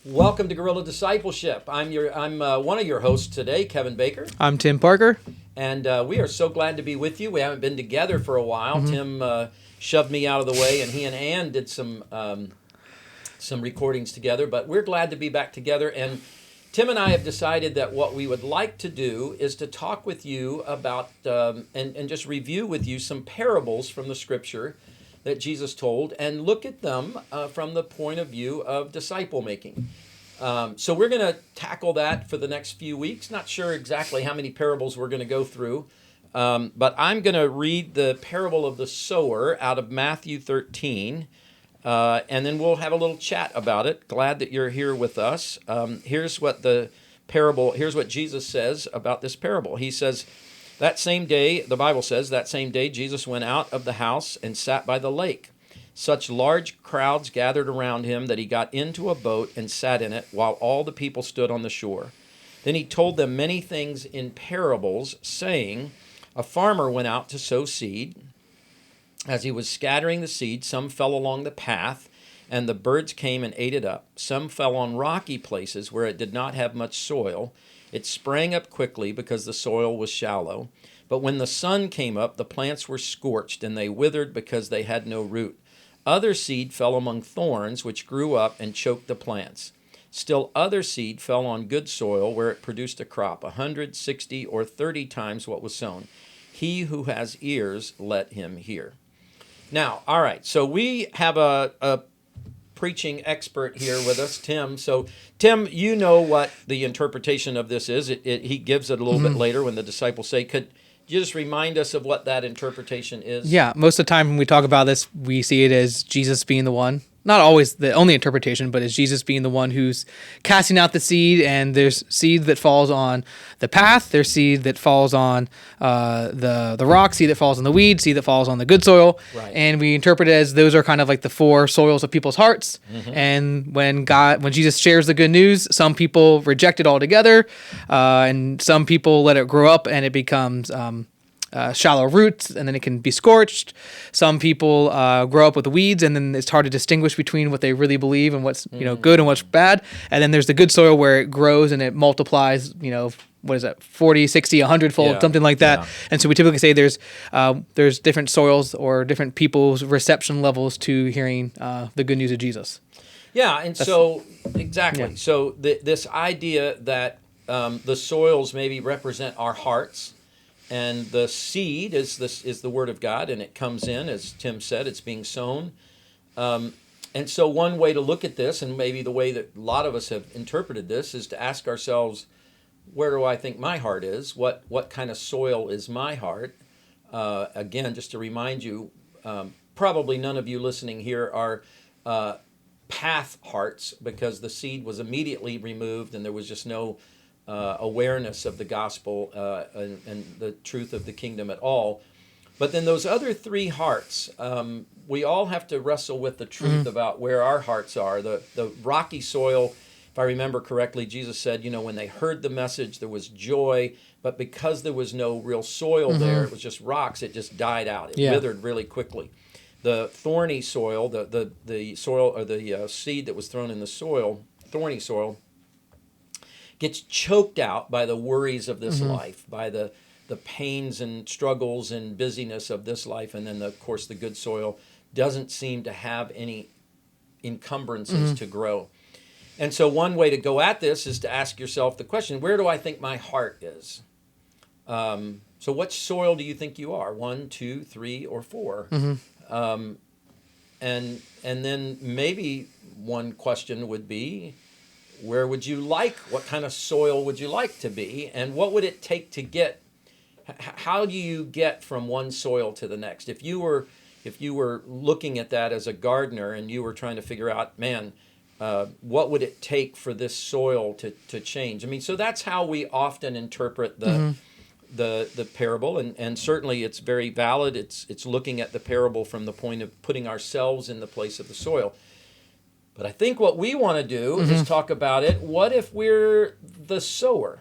Welcome to Guerrilla Discipleship. I'm one of your hosts today, Kevin Baker, I'm Tim Parker. and we are so glad to be with you. We haven't been together for a while. Tim shoved me out of the way, and he and Ann did some recordings together. But we're glad to be back together. And Tim and I have decided that what we would like to do is to talk with you about and just review with you some parables from the Scripture that Jesus told, and look at them from the point of view of disciple making. So we're going to tackle that for the next few weeks. Not sure exactly how many parables we're going to go through, but I'm going to read the parable of the sower out of Matthew 13, and then we'll have a little chat about it. Glad that you're here with us. Here's what Jesus says about this parable. He says, that same day, the Bible says, that same day Jesus went out of the house and sat by the lake. Such large crowds gathered around him that he got into a boat and sat in it while all the people stood on the shore. Then he told them many things in parables, saying, a farmer went out to sow seed. As he was scattering the seed, some fell along the path, and the birds came and ate it up. Some fell on rocky places where it did not have much soil. It sprang up quickly because the soil was shallow. But when the sun came up, the plants were scorched, and they withered because they had no root. Other seed fell among thorns, which grew up and choked the plants. Still other seed fell on good soil, where it produced a crop, 100, 60, or 30 times what was sown. He who has ears, let him hear. Now, all right, so we have a preaching expert here with us, Tim. So, Tim, you know what the interpretation of this is. He gives it a little bit later when the disciples say, could you just remind us of what that interpretation is? Yeah, most of the time when we talk about this, we see it as Jesus being the one. Not always the only interpretation, but as Jesus being the one who's casting out the seed, and there's seed that falls on the path, there's seed that falls on the rock, seed that falls on the weed, seed that falls on the good soil, Right. And we interpret it as those are kind of like the four soils of people's hearts. And when Jesus shares the good news, some people reject it altogether, and some people let it grow up and it becomes shallow roots, and then it can be scorched. Some people grow up with the weeds, and then it's hard to distinguish between what they really believe and what's good and what's bad. And then there's the good soil where it grows and it multiplies, what is that, 40, 60, 100-fold, Yeah. something like that. Yeah. And so we typically say there's different soils or different people's reception levels to hearing the good news of Jesus. Yeah, and so, exactly. Yeah. So this idea that the soils maybe represent our hearts, and the seed is the Word of God, and it comes in, as Tim said, it's being sown. And so one way to look at this, and maybe the way that a lot of us have interpreted this, is to ask ourselves, where do I think my heart is? What kind of soil is my heart? Again, just to remind you, probably none of you listening here are path hearts, because the seed was immediately removed and there was just no awareness of the gospel and the truth of the kingdom at all. But then those other three hearts, we all have to wrestle with the truth about where our hearts are. The rocky soil, if I remember correctly, Jesus said, when they heard the message, there was joy, but because there was no real soil there, it was just rocks, it just died out. It withered really quickly. The thorny soil, the soil, or the seed that was thrown in the soil, thorny soil, gets choked out by the worries of this life, by the pains and struggles and busyness of this life, and then, of course, the good soil doesn't seem to have any encumbrances to grow. And so one way to go at this is to ask yourself the question, where do I think my heart is? So what soil do you think you are? 1, 2, 3, or 4? And then maybe one question would be, what kind of soil would you like to be, and what would it take to get? How do you get from one soil to the next? If you were looking at that as a gardener and you were trying to figure out, what would it take for this soil to change? I mean, so that's how we often interpret the parable, and certainly it's very valid. It's looking at the parable from the point of putting ourselves in the place of the soil. But I think what we want to do is talk about it. What if we're the sower?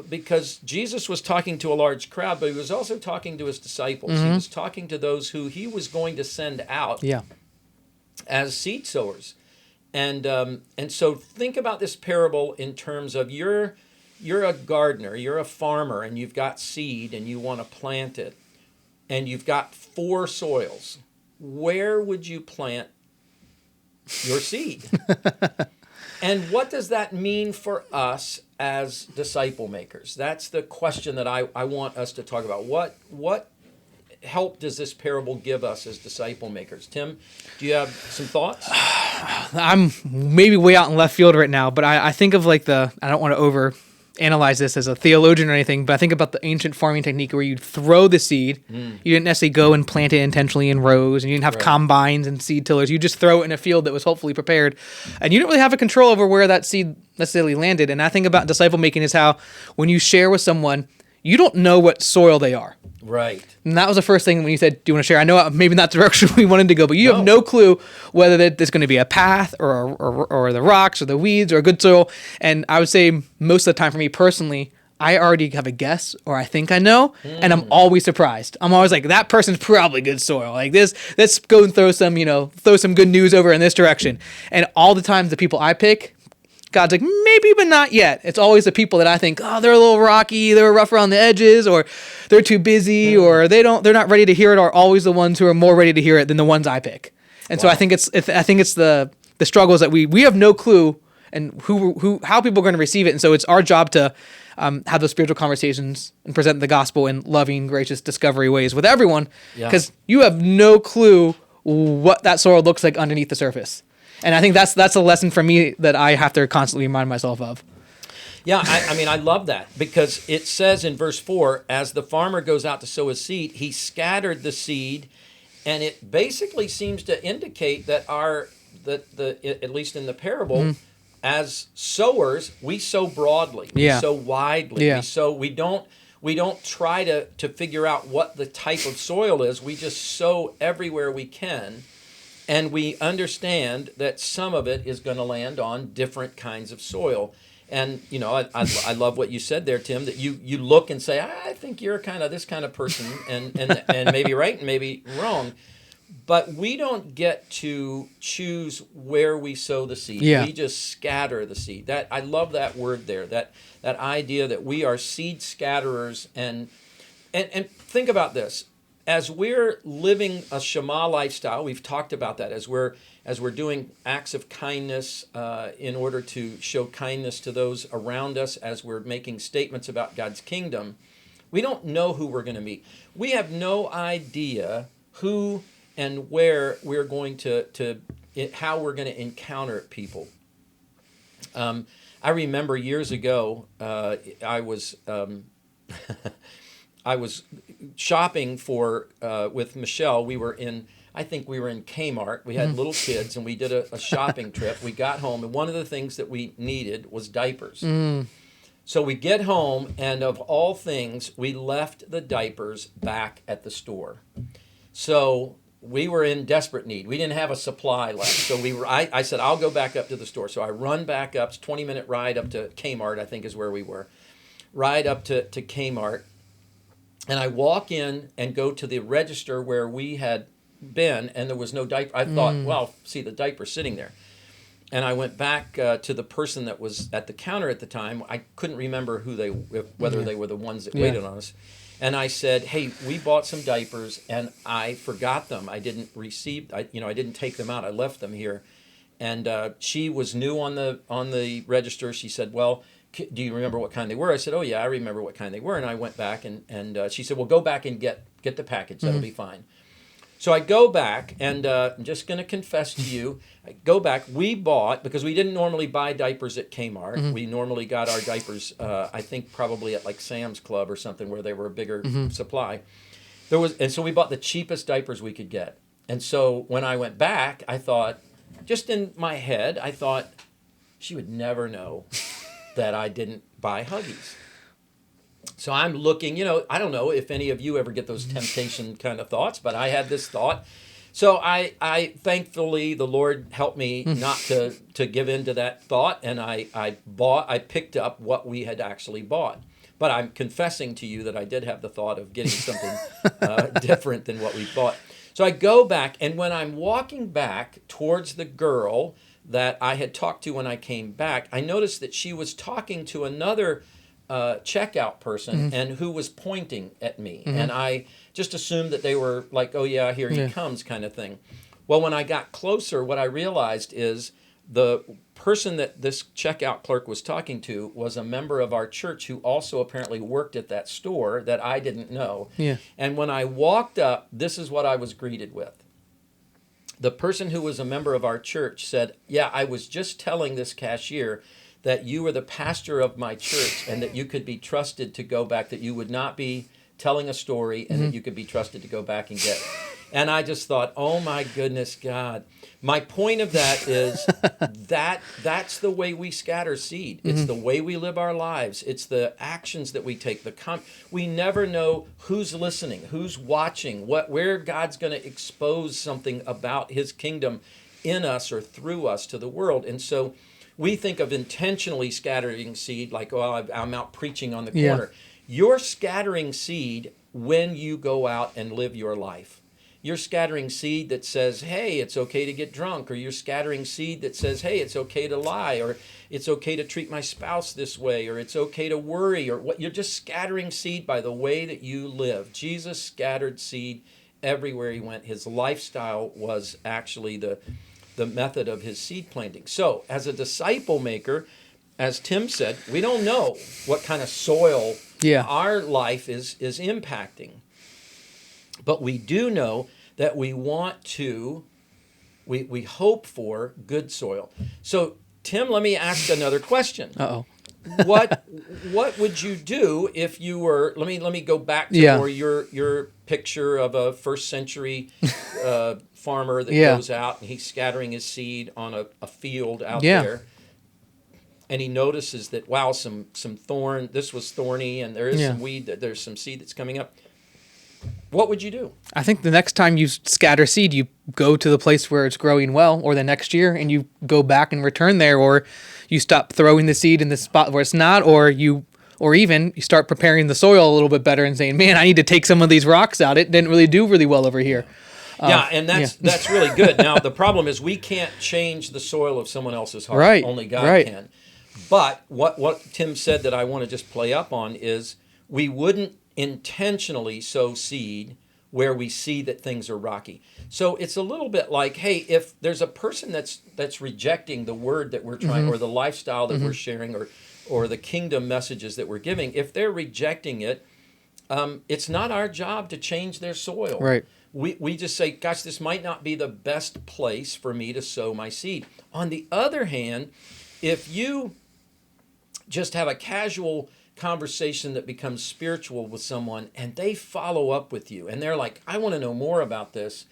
Because Jesus was talking to a large crowd, but he was also talking to his disciples. He was talking to those who he was going to send out as seed sowers. And so think about this parable in terms of you're a gardener, you're a farmer, and you've got seed and you want to plant it, and you've got 4 soils. Where would you plant your seed? And what does that mean for us as disciple makers? That's the question that I want us to talk about. What help does this parable give us as disciple makers? Tim, do you have some thoughts? I'm maybe way out in left field right now, but I think of like I don't want to over analyze this as a theologian or anything, but I think about the ancient farming technique where you'd throw the seed. You didn't necessarily go and plant it intentionally in rows, and you didn't have combines and seed tillers. You just throw it in a field that was hopefully prepared, and you didn't really have a control over where that seed necessarily landed. And I think about disciple making is how when you share with someone, you don't know what soil they are. Right. And that was the first thing when you said, do you want to share? I know maybe not the direction we wanted to go, but you have no clue whether there's going to be a path or the rocks or the weeds or a good soil. And I would say most of the time for me personally, I already have a guess or I think I know, and I'm always surprised. I'm always like, that person's probably good soil. Like this, let's go and throw some good news over in this direction. And all the times the people I pick, God's like, maybe, but not yet. It's always the people that I think, oh, they're a little rocky, they're rough around the edges, or they're too busy, or they're not ready to hear it, are always the ones who are more ready to hear it than the ones I pick. And so I think it's the struggles that we have no clue and how people are going to receive it. And so it's our job to have those spiritual conversations and present the gospel in loving, gracious, discovery ways with everyone, because you have no clue what that soil looks like underneath the surface. And I think that's a lesson for me that I have to constantly remind myself of. Yeah, I mean, I love that because it says in verse 4, as the farmer goes out to sow his seed, he scattered the seed, and it basically seems to indicate that at least in the parable, as sowers, we sow broadly, we sow widely, we don't try to figure out what the type of soil is. We just sow everywhere we can. And we understand that some of it is going to land on different kinds of soil. And, I love what you said there, Tim, that you look and say, I think you're kind of this kind of person, and maybe right and maybe wrong. But we don't get to choose where we sow the seed. We just scatter the seed. I love that word there, that idea that we are seed scatterers. And think about this. As we're living a Shema lifestyle, we've talked about that, as we're doing acts of kindness in order to show kindness to those around us, as we're making statements about God's kingdom, we don't know who we're going to meet. We have no idea who and where we're going how we're going to encounter people. I remember years ago, I was shopping with Michelle. I think we were in Kmart. We had little kids, and we did a shopping trip. We got home, and one of the things that we needed was diapers. So we get home, and of all things, we left the diapers back at the store. So we were in desperate need. We didn't have a supply left. So I said, I'll go back up to the store. So I run back up. It's a 20-minute ride up to Kmart, I think is where we were. Ride up to Kmart. And I walk in and go to the register where we had been, and there was no diaper. I thought, well, see, the diaper's sitting there. And I went back to the person that was at the counter at the time. I couldn't remember whether they were the ones that waited on us. And I said, hey, we bought some diapers, and I forgot them. I didn't I didn't take them out. I left them here. And she was new on the register. She said, well, do you remember what kind they were? I said, oh, yeah, I remember what kind they were. And I went back, and she said, well, go back and get the package. That'll be fine. So I go back, and I'm just going to confess to you, I go back. We bought, because we didn't normally buy diapers at Kmart. We normally got our diapers, I think, probably at like Sam's Club or something where they were a bigger supply. And so we bought the cheapest diapers we could get. And so when I went back, I thought, just in my head, I thought, she would never know that I didn't buy Huggies. So I'm looking, I don't know if any of you ever get those temptation kind of thoughts, but I had this thought. So I thankfully, the Lord helped me not to give in to that thought, and I picked up what we had actually bought. But I'm confessing to you that I did have the thought of getting something different than what we bought. So I go back, and when I'm walking back towards the girl that I had talked to when I came back, I noticed that she was talking to another checkout person and who was pointing at me. And I just assumed that they were like, oh, yeah, here he comes kind of thing. Well, when I got closer, what I realized is the person that this checkout clerk was talking to was a member of our church who also apparently worked at that store that I didn't know. Yeah. And when I walked up, this is what I was greeted with. The person who was a member of our church said, yeah, I was just telling this cashier that you were the pastor of my church and that you could be trusted to go back, that you would not be telling a story and that you could be trusted to go back and get it. And I just thought, oh my goodness, God. My point of that is that's the way we scatter seed. It's the way we live our lives. It's the actions that we take. We never know who's listening, who's watching, where God's going to expose something about his kingdom in us or through us to the world. And so we think of intentionally scattering seed like, oh, I'm out preaching on the corner. You're scattering seed when you go out and live your life. You're scattering seed that says, hey, it's okay to get drunk, or you're scattering seed that says, hey, it's okay to lie, or it's okay to treat my spouse this way, or it's okay to worry, or what. You're just scattering seed by the way that you live. Jesus scattered seed everywhere he went. His lifestyle was actually the method of his seed planting. So, as a disciple maker, as Tim said, we don't know what kind of soil our life is impacting. But we do know that we hope for good soil. So, Tim, let me ask another question. Uh-oh. What would you do if you were? Let me go back to more your picture of a first century farmer that goes out and he's scattering his seed on a field out there, and he notices that some thorn. This was thorny, and there is some weed. There's some seed that's coming up. What would you do? I think the next time you scatter seed, you go to the place where it's growing well, or the next year, and you go back and return there, or you stop throwing the seed in the spot where it's not, or even you start preparing the soil a little bit better and saying, man, I need to take some of these rocks out. It didn't really do really well over here. And that's really good. Now, the problem is we can't change the soil of someone else's heart. Right. Only God can. But what Tim said that I want to just play up on is we wouldn't intentionally sow seed where we see that things are rocky. So it's a little bit like, hey, if there's a person that's rejecting the word that we're trying, or the lifestyle that we're sharing, or the kingdom messages that we're giving, if they're rejecting it, it's not our job to change their soil. Right. We just say, gosh, this might not be the best place for me to sow my seed. On the other hand, if you just have a casual conversation that becomes spiritual with someone and they follow up with you and they're like, I want to know more about this,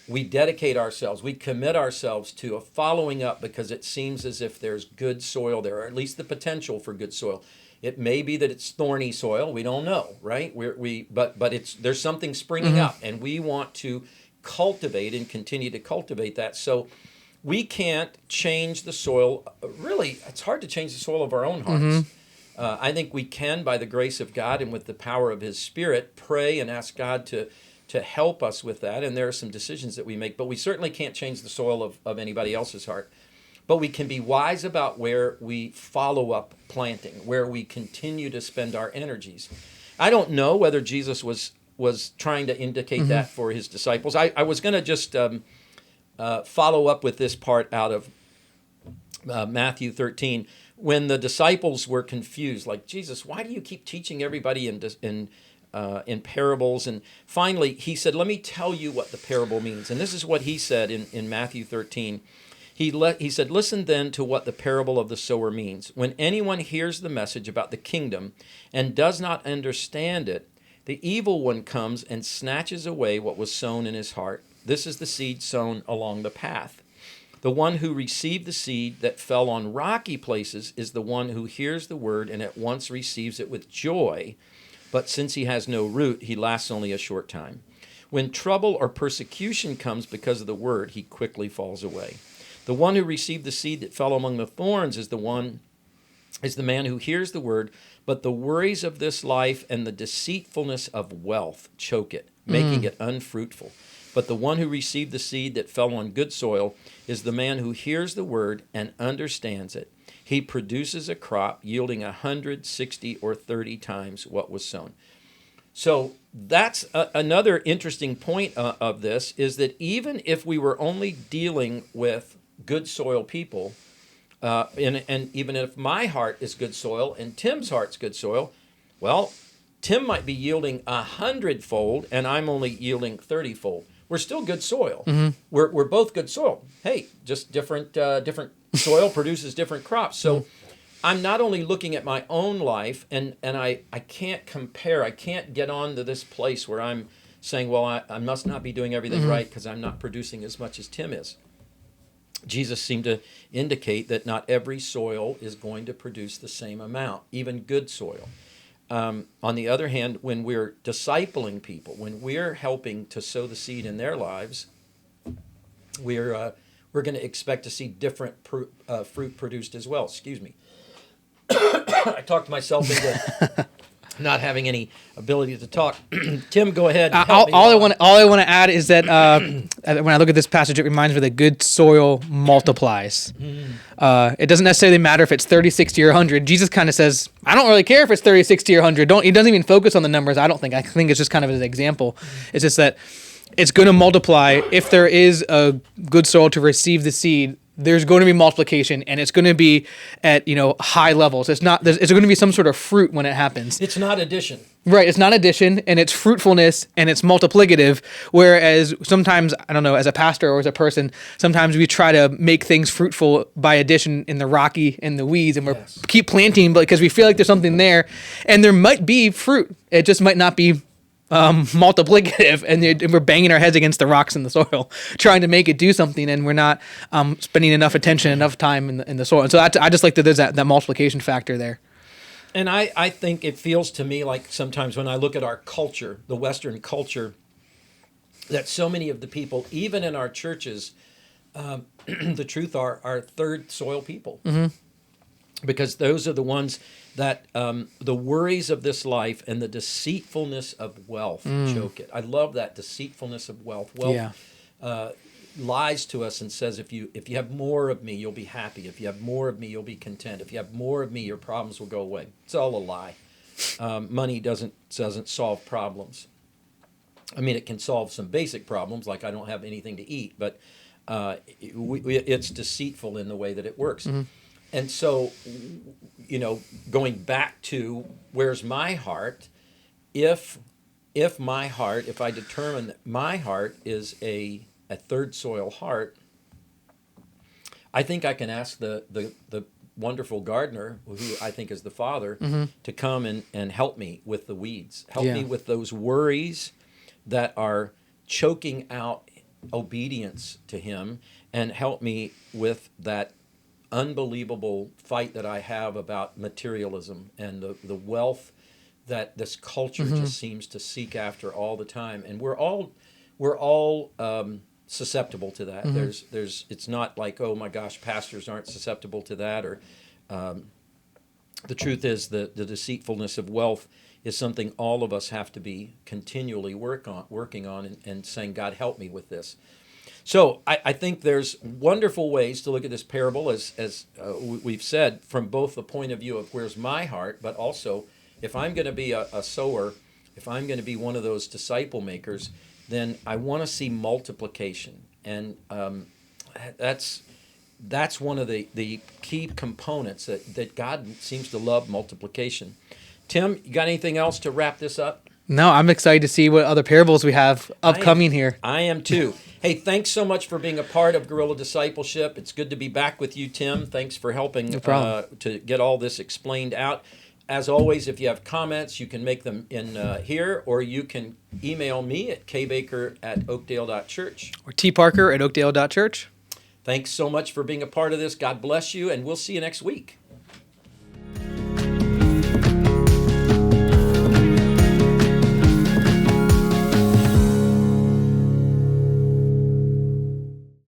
we dedicate ourselves, we commit ourselves to a following up because it seems as if there's good soil there, or at least the potential for good soil. It may be that it's thorny soil, we don't know, right? But there's something springing up, and we want to cultivate and continue to cultivate that. So we can't change the soil. Really, it's hard to change the soil of our own hearts. I think we can, by the grace of God and with the power of his Spirit, pray and ask God to help us with that. And there are some decisions that we make, but we certainly can't change the soil of anybody else's heart. But we can be wise about where we follow up planting, where we continue to spend our energies. I don't know whether Jesus was trying to indicate that for his disciples. I was going to just follow up with this part out of Matthew 13. When the disciples were confused, like, Jesus, why do you keep teaching everybody in parables? And finally, he said, let me tell you what the parable means. And this is what he said in Matthew 13. He said, listen then to what the parable of the sower means. When anyone hears the message about the kingdom and does not understand it, the evil one comes and snatches away what was sown in his heart. This is the seed sown along the path. The one who received the seed that fell on rocky places is the one who hears the word and at once receives it with joy. But since he has no root, he lasts only a short time. When trouble or persecution comes because of the word, he quickly falls away. The one who received the seed that fell among the thorns is the man who hears the word, but the worries of this life and the deceitfulness of wealth choke it, making it unfruitful. But the one who received the seed that fell on good soil is the man who hears the word and understands it. He produces a crop yielding 160 or 30 times what was sown. So that's another interesting point of this, is that even if we were only dealing with good soil people, and even if my heart is good soil and Tim's heart's good soil, well, Tim might be yielding 100-fold and I'm only yielding 30-fold. We're still good soil. Mm-hmm. We're both good soil. Hey, just different soil produces different crops. So I'm not only looking at my own life, and I can't compare. I can't get on to this place where I'm saying, well, I must not be doing everything right because I'm not producing as much as Tim is. Jesus seemed to indicate that not every soil is going to produce the same amount, even good soil. On the other hand, when we're discipling people, when we're helping to sow the seed in their lives, we're going to expect to see different fruit produced as well. Excuse me. I talked myself into not having any ability to talk. Tim, go ahead. All I want to add is that when I look at this passage, it reminds me that good soil multiplies. It doesn't necessarily matter if it's 30, 60, or 100. Jesus kind of says, I don't really care if it's 30, 60, or 100. He doesn't even focus on the numbers, I don't think. I think it's just kind of an example. It's just that it's going to multiply. If there is a good soil to receive the seed, there's going to be multiplication, and it's going to be at high levels. It's going to be some sort of fruit when it happens. It's not addition. Right, it's not addition, and it's fruitfulness, and it's multiplicative, whereas sometimes, I don't know, as a pastor or as a person, sometimes we try to make things fruitful by addition in the rocky and the weeds, and we keep planting because we feel like there's something there, and there might be fruit. It just might not be multiplicative, and we're banging our heads against the rocks in the soil trying to make it do something, and we're not spending enough attention, enough time in the soil. And so I just like that there's that multiplication factor there. And I think it feels to me like sometimes when I look at our culture, the Western culture, that so many of the people, even in our churches, the truth are third soil people. Mm-hmm. Because those are the ones that the worries of this life and the deceitfulness of wealth choke it. I love that, deceitfulness of wealth. Wealth lies to us and says, if you have more of me, you'll be happy. If you have more of me, you'll be content. If you have more of me, your problems will go away. It's all a lie. Money doesn't solve problems. I mean, it can solve some basic problems, like I don't have anything to eat, but it's deceitful in the way that it works. Mm-hmm. And so, going back to where's my heart, if I determine that my heart is a third soil heart, I think I can ask the wonderful gardener, who I think is the Father, to come and help me with the weeds, help me with those worries that are choking out obedience to Him, and help me with that unbelievable fight that I have about materialism and the wealth that this culture just seems to seek after all the time. And we're all susceptible to that. It's not like, oh my gosh, pastors aren't susceptible to that, or the truth is the deceitfulness of wealth is something all of us have to be continually working on and saying, God, help me with this. So I think there's wonderful ways to look at this parable, as we've said, from both the point of view of where's my heart, but also if I'm going to be a sower, if I'm going to be one of those disciple makers, then I want to see multiplication. And that's one of the key components that God seems to love, multiplication. Tim, you got anything else to wrap this up? No, I'm excited to see what other parables we have upcoming here. I am too. Hey, thanks so much for being a part of Guerrilla Discipleship. It's good to be back with you, Tim. Thanks for helping to get all this explained out. As always, if you have comments, you can make them in here, or you can email me at kbaker@oakdale.church. Or tparker@oakdale.church. Thanks so much for being a part of this. God bless you, and we'll see you next week.